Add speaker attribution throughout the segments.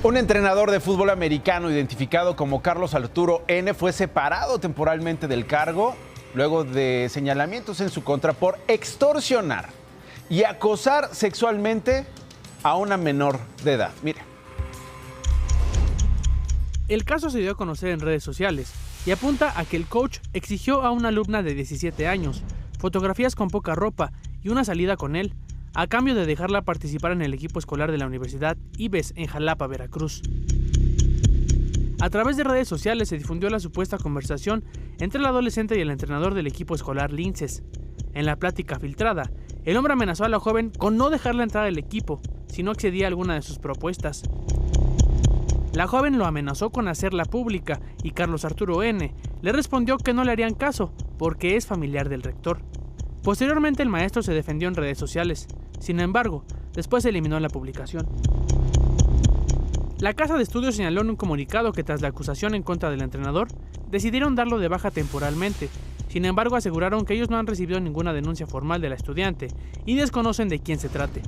Speaker 1: Un entrenador de fútbol americano identificado como Carlos Arturo N. fue separado temporalmente del cargo luego de señalamientos en su contra por extorsionar y acosar sexualmente a una menor de edad. Mire.
Speaker 2: El caso se dio a conocer en redes sociales y apunta a que el coach exigió a una alumna de 17 años fotografías con poca ropa y una salida con él, a cambio de dejarla participar en el equipo escolar de la Universidad IBES en Jalapa, Veracruz. A través de redes sociales se difundió la supuesta conversación entre el adolescente y el entrenador del equipo escolar Linces. En la plática filtrada, el hombre amenazó a la joven con no dejarla entrar al equipo si no accedía a alguna de sus propuestas. La joven lo amenazó con hacerla pública y Carlos Arturo N. le respondió que no le harían caso porque es familiar del rector. Posteriormente el maestro se defendió en redes sociales. Sin embargo, después se eliminó la publicación. La casa de estudios señaló en un comunicado que tras la acusación en contra del entrenador, decidieron darlo de baja temporalmente. Sin embargo, aseguraron que ellos no han recibido ninguna denuncia formal de la estudiante y desconocen de quién se trate.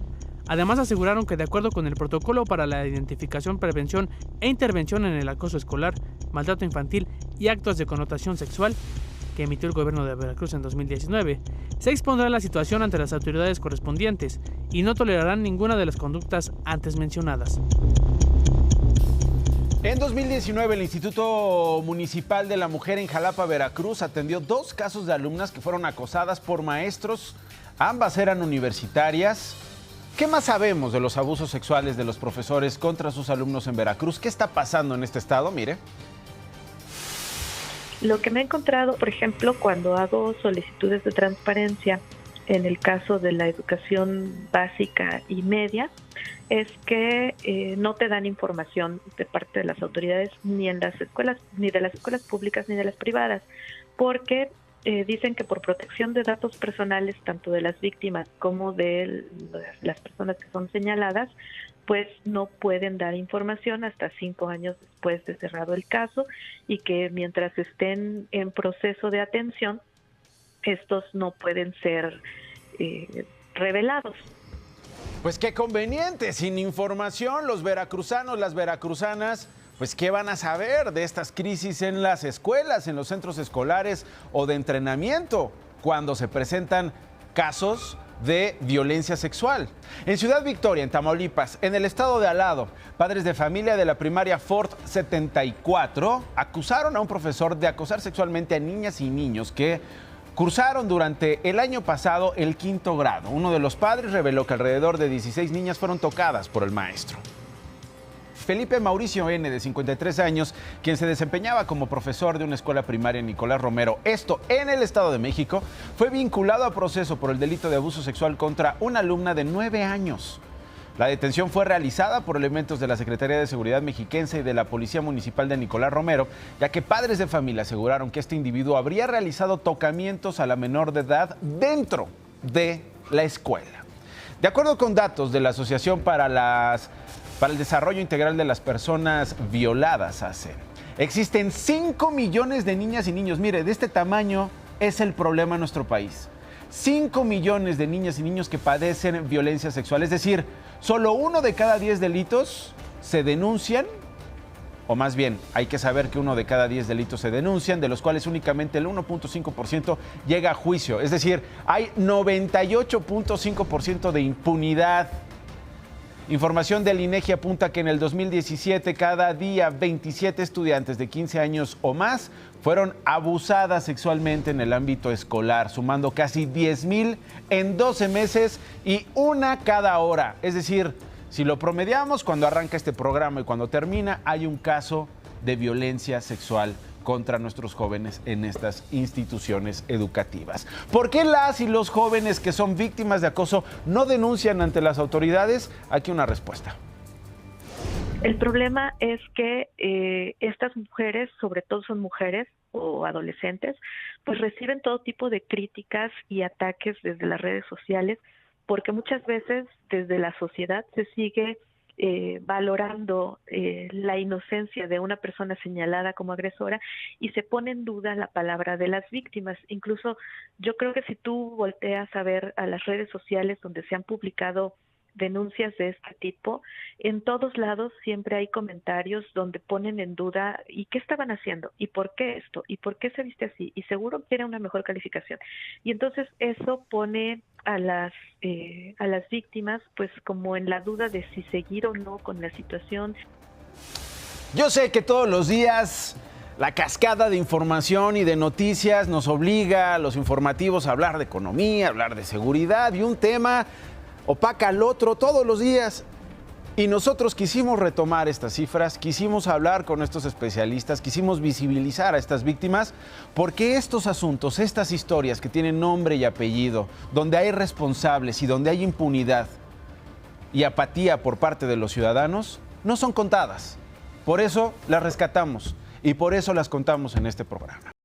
Speaker 2: Además, aseguraron que de acuerdo con el protocolo para la identificación, prevención e intervención en el acoso escolar, maltrato infantil y actos de connotación sexual, que emitió el gobierno de Veracruz en 2019, se expondrá la situación ante las autoridades correspondientes y no tolerarán ninguna de las conductas antes mencionadas.
Speaker 1: En 2019, el Instituto Municipal de la Mujer en Jalapa, Veracruz, atendió 2 casos de alumnas que fueron acosadas por maestros. Ambas eran universitarias. ¿Qué más sabemos de los abusos sexuales de los profesores contra sus alumnos en Veracruz? ¿Qué está pasando en este estado? Mire.
Speaker 3: Lo que me he encontrado, por ejemplo, cuando hago solicitudes de transparencia en el caso de la educación básica y media, es que no te dan información de parte de las autoridades ni en las escuelas, ni de las escuelas públicas ni de las privadas, porque dicen que por protección de datos personales, tanto de las víctimas como de las personas que son señaladas, pues no pueden dar información hasta 5 años después de cerrado el caso, y que mientras estén en proceso de atención, estos no pueden ser revelados.
Speaker 1: Pues qué conveniente, sin información, los veracruzanos, las veracruzanas, pues qué van a saber de estas crisis en las escuelas, en los centros escolares o de entrenamiento, cuando se presentan casos de violencia sexual. En Ciudad Victoria, en Tamaulipas, en el estado de al lado, padres de familia de la primaria Fort 74 acusaron a un profesor de acosar sexualmente a niñas y niños que cursaron durante el año pasado el 5º grado. Uno de los padres reveló que alrededor de 16 niñas fueron tocadas por el maestro. Felipe Mauricio N., de 53 años, quien se desempeñaba como profesor de una escuela primaria Nicolás Romero, esto en el Estado de México, fue vinculado a proceso por el delito de abuso sexual contra una alumna de 9 años. La detención fue realizada por elementos de la Secretaría de Seguridad Mexiquense y de la Policía Municipal de Nicolás Romero, ya que padres de familia aseguraron que este individuo habría realizado tocamientos a la menor de edad dentro de la escuela. De acuerdo con datos de la Asociación para el Desarrollo Integral de las Personas Violadas, ACE, existen 5 millones de niñas y niños. Mire, de este tamaño es el problema en nuestro país. 5 millones de niñas y niños que padecen violencia sexual. Es decir, solo 1 de cada 10 delitos se denuncian, o más bien, hay que saber que 1 de cada 10 delitos se denuncian, de los cuales únicamente el 1.5% llega a juicio. Es decir, hay 98.5% de impunidad. Información del INEGI apunta que en el 2017 cada día 27 estudiantes de 15 años o más fueron abusadas sexualmente en el ámbito escolar, sumando casi 10,000 en 12 meses y 1 cada hora. Es decir, si lo promediamos, cuando arranca este programa y cuando termina, hay un caso de violencia sexual contra nuestros jóvenes en estas instituciones educativas. ¿Por qué las y los jóvenes que son víctimas de acoso no denuncian ante las autoridades? Aquí una respuesta.
Speaker 3: El problema es que estas mujeres, sobre todo son mujeres o adolescentes, pues reciben todo tipo de críticas y ataques desde las redes sociales, porque muchas veces desde la sociedad se sigue valorando la inocencia de una persona señalada como agresora y se pone en duda la palabra de las víctimas. Incluso yo creo que si tú volteas a ver a las redes sociales donde se han publicado denuncias de este tipo, en todos lados siempre hay comentarios donde ponen en duda ¿y qué estaban haciendo? ¿Y por qué esto? ¿Y por qué se viste así? Y seguro quiere una mejor calificación. Y entonces eso pone a las víctimas pues como en la duda de si seguir o no con la situación.
Speaker 1: Yo sé que todos los días la cascada de información y de noticias nos obliga a los informativos a hablar de economía, a hablar de seguridad, y un tema opaca al otro todos los días. Y nosotros quisimos retomar estas cifras, quisimos hablar con estos especialistas, quisimos visibilizar a estas víctimas, porque estos asuntos, estas historias que tienen nombre y apellido, donde hay responsables y donde hay impunidad y apatía por parte de los ciudadanos, no son contadas. Por eso las rescatamos y por eso las contamos en este programa.